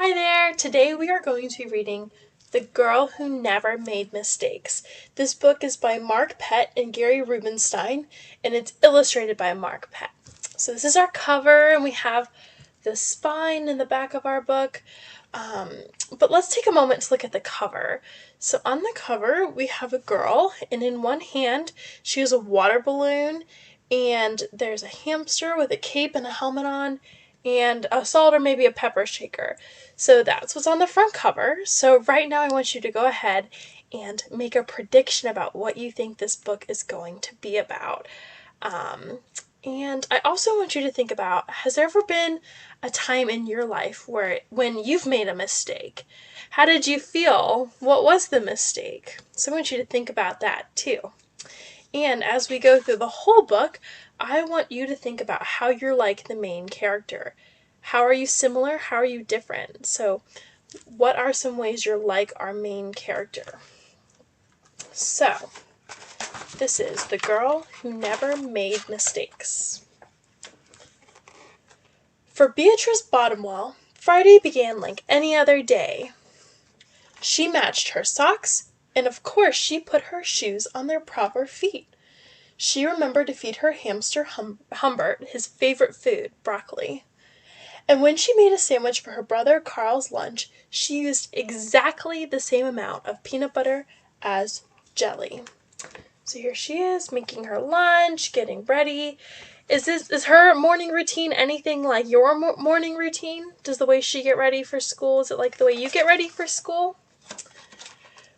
Hi there! Today we are going to be reading The Girl Who Never Made Mistakes. This book is by Mark Pett and Gary Rubenstein, and it's illustrated by Mark Pett. So this is our cover, and we have the spine in the back of our book. But let's take a moment to look at the cover. So on the cover, we have a girl, and in one hand, she has a water balloon, and there's a hamster with a cape and a helmet on, and a salt or maybe a pepper shaker. So that's what's on the front cover. So right now I want you to go ahead and make a prediction about what you think this book is going to be about. And I also want you to think about, has there ever been a time in your life when you've made a mistake? How did you feel? What was the mistake? So I want you to think about that too. And as we go through the whole book, I want you to think about how you're like the main character. How are you similar? How are you different? So what are some ways you're like our main character? So this is The Girl Who Never Made Mistakes. For Beatrice Bottomwell, Friday began like any other day. She matched her socks, and of course she put her shoes on their proper feet. She remembered to feed her hamster Humbert his favorite food, broccoli. And when she made a sandwich for her brother Carl's lunch, she used exactly the same amount of peanut butter as jelly. So here she is making her lunch, getting ready. Is her morning routine anything like your morning routine? Does the way she get ready for school, is it like the way you get ready for school?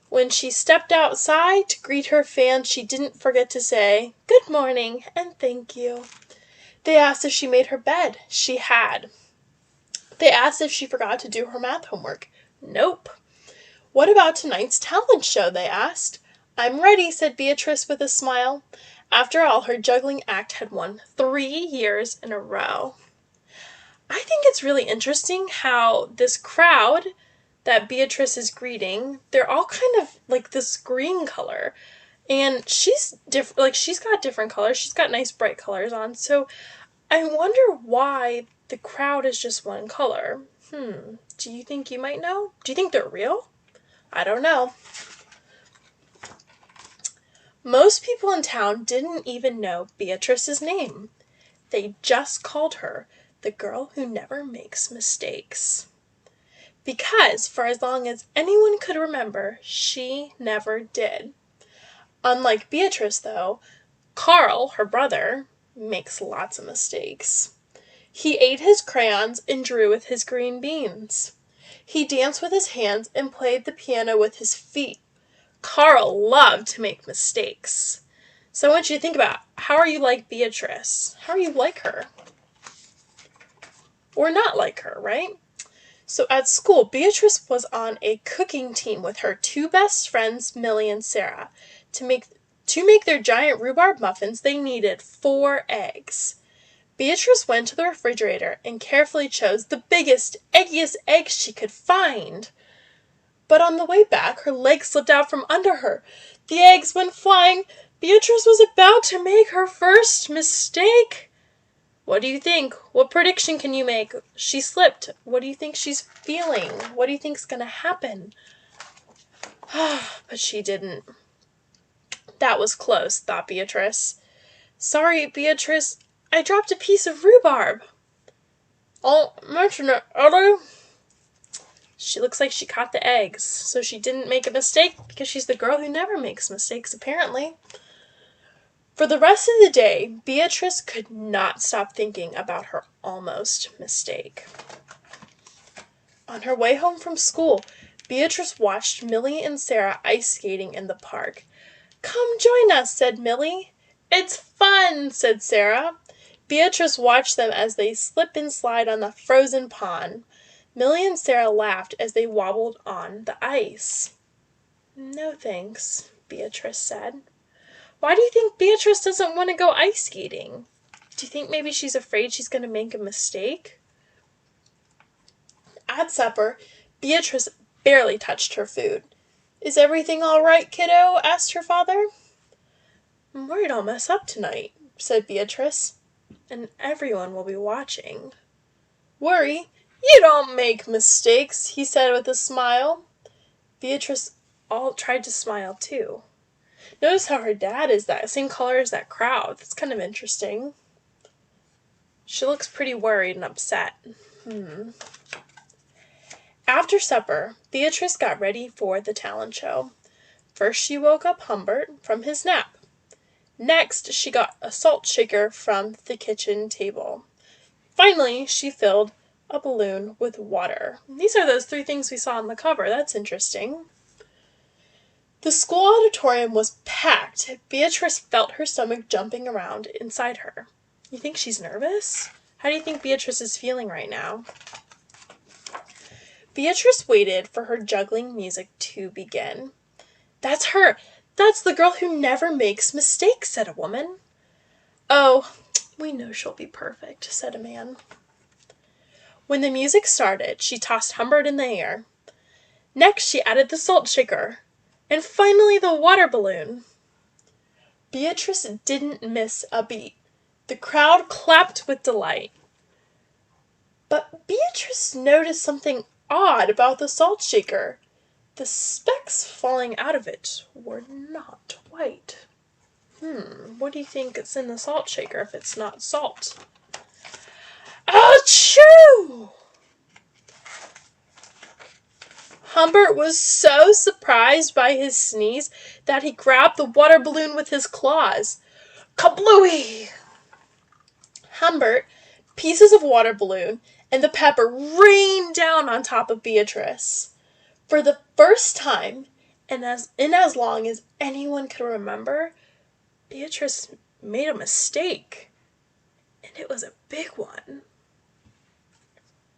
When she stepped outside to greet her fans, she didn't forget to say, "Good morning and thank you." They asked if she made her bed. She had. They asked if she forgot to do her math homework. Nope. What about tonight's talent show, they asked. I'm ready, said Beatrice with a smile. After all, her juggling act had won 3 years in a row. I think it's really interesting how this crowd that Beatrice is greeting, they're all kind of like this green color. And she's different, like she's got different colors. She's got nice bright colors on. So I wonder why the crowd is just one color. Do you think you might know? Do you think they're real? I don't know. Most people in town didn't even know Beatrice's name. They just called her the girl who never makes mistakes. Because for as long as anyone could remember, she never did. Unlike Beatrice, though, Carl, her brother, makes lots of mistakes. He ate his crayons and drew with his green beans. He danced with his hands and played the piano with his feet. Carl loved to make mistakes. So I want you to think about, how are you like Beatrice? How are you like her? Or not like her, right? So at school, Beatrice was on a cooking team with her 2 best friends, Millie and Sarah. To make their giant rhubarb muffins, they needed 4 eggs. Beatrice went to the refrigerator and carefully chose the biggest, eggiest eggs she could find. But on the way back, her legs slipped out from under her. The eggs went flying. Beatrice was about to make her first mistake. What do you think? What prediction can you make? She slipped. What do you think she's feeling? What do you think's going to happen? But she didn't. That was close, thought Beatrice. Sorry, Beatrice. I dropped a piece of rhubarb. I'll mention it, Ellie. She looks like she caught the eggs, so she didn't make a mistake because she's the girl who never makes mistakes, apparently. For the rest of the day, Beatrice could not stop thinking about her almost mistake. On her way home from school, Beatrice watched Millie and Sarah ice skating in the park. Come join us, said Millie. It's fun, said Sarah. Beatrice watched them as they slip and slide on the frozen pond. Millie and Sarah laughed as they wobbled on the ice. No thanks, Beatrice said. Why do you think Beatrice doesn't want to go ice skating? Do you think maybe she's afraid she's going to make a mistake? At supper, Beatrice barely touched her food. Is everything all right, kiddo? Asked her father. I'm worried I'll mess up tonight, said Beatrice, and everyone will be watching. Worry? "You don't make mistakes," he said with a smile. Beatrice all tried to smile too. Notice how her dad is that same color as that crowd. That's kind of interesting. She looks pretty worried and upset. After supper, Beatrice got ready for the talent show. First she woke up Humbert from his nap. Next she got a salt shaker from the kitchen table. Finally she filled a balloon with water. These are those 3 things we saw on the cover. That's interesting. The school auditorium was packed. Beatrice felt her stomach jumping around inside her. You think she's nervous? How do you think Beatrice is feeling right now? Beatrice waited for her juggling music to begin. "That's her! That's the girl who never makes mistakes," said a woman. "Oh, we know she'll be perfect," said a man. When the music started, she tossed Humbert in the air. Next, she added the salt shaker. And finally, the water balloon. Beatrice didn't miss a beat. The crowd clapped with delight. But Beatrice noticed something odd about the salt shaker. The specks falling out of it were not white. What do you think is in the salt shaker if it's not salt? Achoo! Humbert was so surprised by his sneeze that he grabbed the water balloon with his claws. Kablooey! Humbert, pieces of water balloon, and the pepper rained down on top of Beatrice. For the first time, and as long as anyone could remember, Beatrice made a mistake. And it was a big one.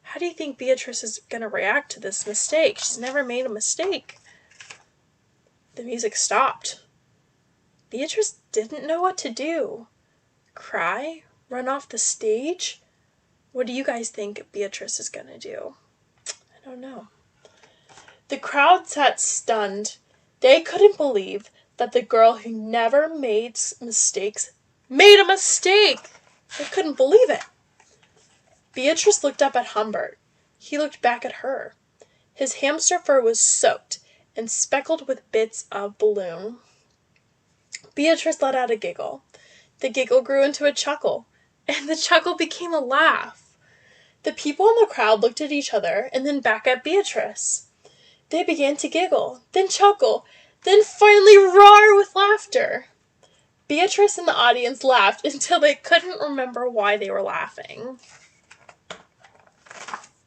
How do you think Beatrice is going to react to this mistake? She's never made a mistake. The music stopped. Beatrice didn't know what to do. Cry? Run off the stage? What do you guys think Beatrice is going to do? I don't know. The crowd sat stunned. They couldn't believe that the girl who never made mistakes made a mistake. They couldn't believe it. Beatrice looked up at Humbert. He looked back at her. His hamster fur was soaked and speckled with bits of balloon. Beatrice let out a giggle. The giggle grew into a chuckle, and the chuckle became a laugh. The people in the crowd looked at each other and then back at Beatrice. They began to giggle, then chuckle, then finally roar with laughter. Beatrice and the audience laughed until they couldn't remember why they were laughing.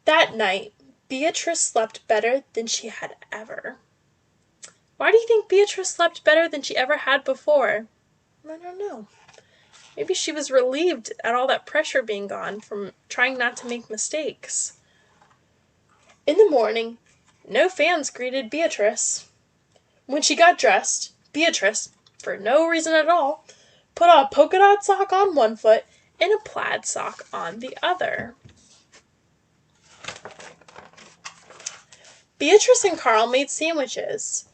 That night, Beatrice slept better than she had ever. Why do you think Beatrice slept better than she ever had before? I don't know. Maybe she was relieved at all that pressure being gone from trying not to make mistakes. In the morning, no fans greeted Beatrice. When she got dressed, Beatrice, for no reason at all, put a polka dot sock on one foot and a plaid sock on the other. Beatrice and Carl made sandwiches.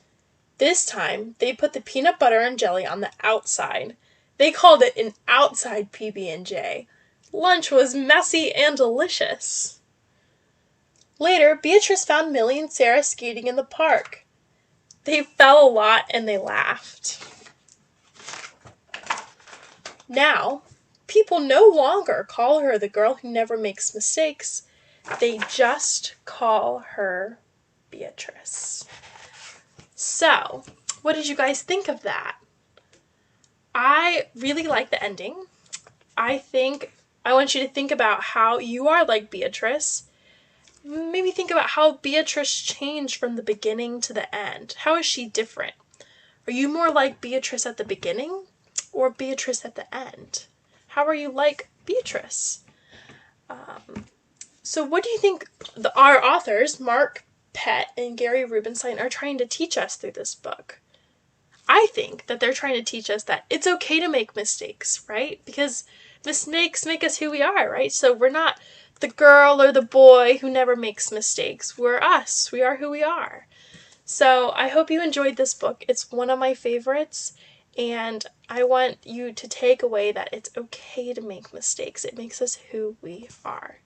This time, they put the peanut butter and jelly on the outside. They called it an outside PB&J. Lunch was messy and delicious. Later, Beatrice found Millie and Sarah skating in the park. They fell a lot and they laughed. Now, people no longer call her the girl who never makes mistakes. They just call her Beatrice. So, what did you guys think of that? I really like the ending. I want you to think about how you are like Beatrice. Maybe think about how Beatrice changed from the beginning to the end. How is she different? Are you more like Beatrice at the beginning or Beatrice at the end? How are you like Beatrice? So what do you think our authors, Mark Pett and Gary Rubenstein, are trying to teach us through this book? I think that they're trying to teach us that it's okay to make mistakes, right? Because mistakes make us who we are, right? So we're not the girl or the boy who never makes mistakes. We're us. We are who we are. So I hope you enjoyed this book. It's one of my favorites, and I want you to take away that it's okay to make mistakes. It makes us who we are.